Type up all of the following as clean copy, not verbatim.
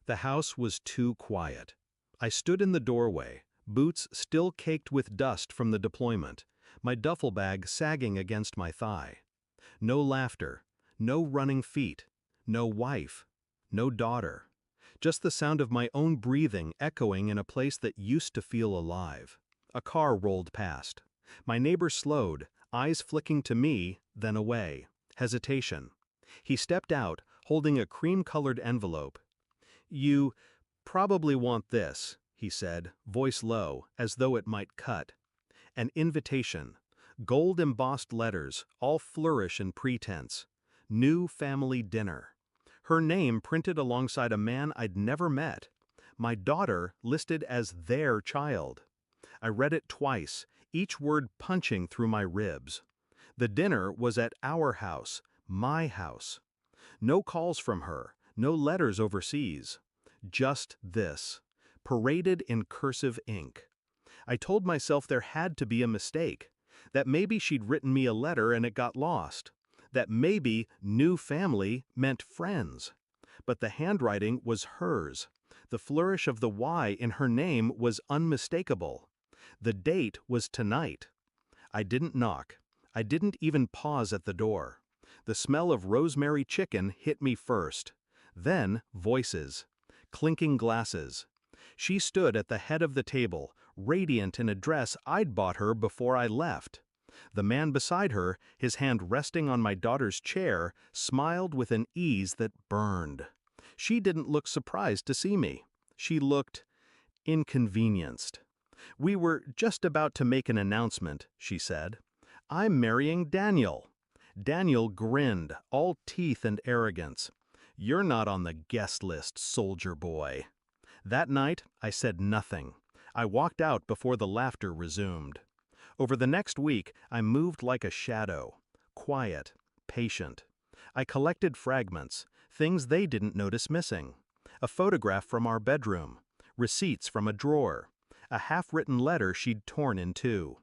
The house was too quiet. I stood in the doorway, boots still caked with dust from the deployment, my duffel bag sagging against my thigh. No laughter, no running feet, no wife, no daughter. Just the sound of my own breathing echoing in a place that used to feel alive. A car rolled past. My neighbor slowed, eyes flicking to me, then away. Hesitation. He stepped out, holding a cream-colored envelope. "You probably want this," he said, voice low, as though it might cut. An invitation. Gold-embossed letters, all flourish and pretense. New family dinner. Her name printed alongside a man I'd never met. My daughter listed as their child. I read it twice, each word punching through my ribs. The dinner was at our house, my house. No calls from her, no letters overseas. Just this, paraded in cursive ink. I told myself there had to be a mistake, that maybe she'd written me a letter and it got lost, that maybe new family meant friends. But the handwriting was hers. The flourish of the Y in her name was unmistakable. The date was tonight. I didn't knock. I didn't even pause at the door. The smell of rosemary chicken hit me first. Then voices. Clinking glasses. She stood at the head of the table, radiant in a dress I'd bought her before I left. The man beside her, his hand resting on my daughter's chair, smiled with an ease that burned. She didn't look surprised to see me. She looked inconvenienced. "We were just about to make an announcement," she said. "I'm marrying Daniel." Daniel grinned, all teeth and arrogance. "You're not on the guest list, soldier boy." That night, I said nothing. I walked out before the laughter resumed. Over the next week, I moved like a shadow. Quiet, patient. I collected fragments, things they didn't notice missing. A photograph from our bedroom. Receipts from a drawer. A half-written letter she'd torn in two.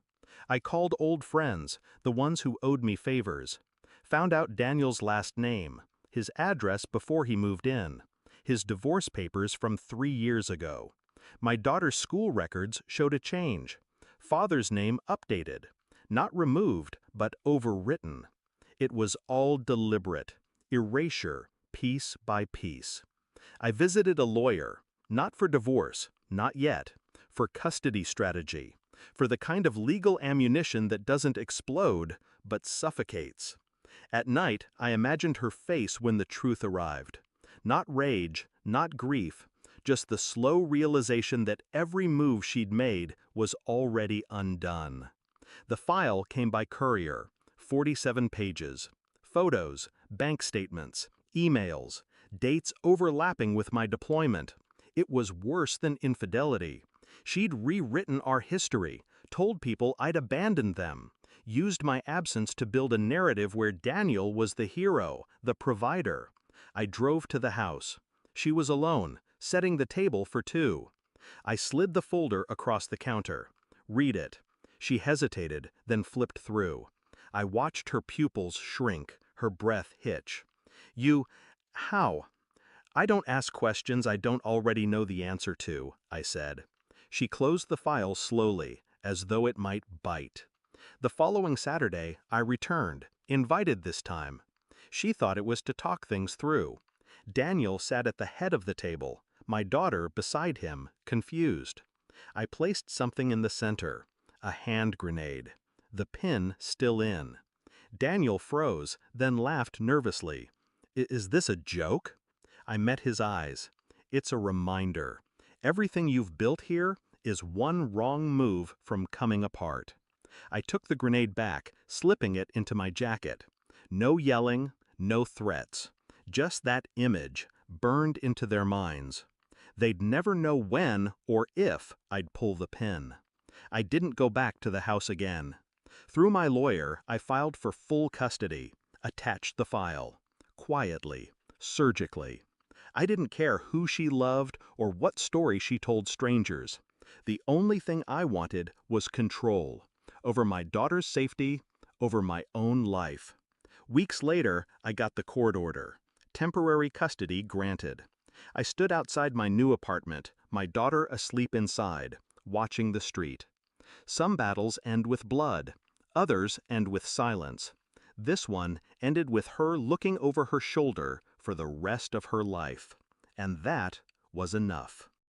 I called old friends, the ones who owed me favors. Found out Daniel's last name, his address before he moved in, his divorce papers from 3 years ago. My daughter's school records showed a change. Father's name updated. Not removed, but overwritten. It was all deliberate. Erasure, piece by piece. I visited a lawyer, not for divorce, not yet, for custody strategy, for the kind of legal ammunition that doesn't explode, but suffocates. At night, I imagined her face when the truth arrived. Not rage, not grief, just the slow realization that every move she'd made was already undone. The file came by courier, 47 pages. Photos, bank statements, emails, dates overlapping with my deployment. It was worse than infidelity. She'd rewritten our history, told people I'd abandoned them, used my absence to build a narrative where Daniel was the hero, the provider. I drove to the house. She was alone, setting the table for two. I slid the folder across the counter. "Read it." She hesitated, then flipped through. I watched her pupils shrink, her breath hitch. How? "I don't ask questions I don't already know the answer to," I said. She closed the file slowly, as though it might bite. The following Saturday, I returned, invited this time. She thought it was to talk things through. Daniel sat at the head of the table, my daughter beside him, confused. I placed something in the center, a hand grenade. The pin still in. Daniel froze, then laughed nervously. "Is this a joke?" I met his eyes. "It's a reminder. Everything you've built here is one wrong move from coming apart." I took the grenade back, slipping it into my jacket. No yelling, no threats. Just that image, burned into their minds. They'd never know when or if I'd pull the pin. I didn't go back to the house again. Through my lawyer, I filed for full custody, attached the file. Quietly, surgically. I didn't care who she loved or what story she told strangers. The only thing I wanted was control. Over my daughter's safety, over my own life. Weeks later, I got the court order. Temporary custody granted. I stood outside my new apartment, my daughter asleep inside, watching the street. Some battles end with blood, others end with silence. This one ended with her looking over her shoulder for the rest of her life. And that was enough.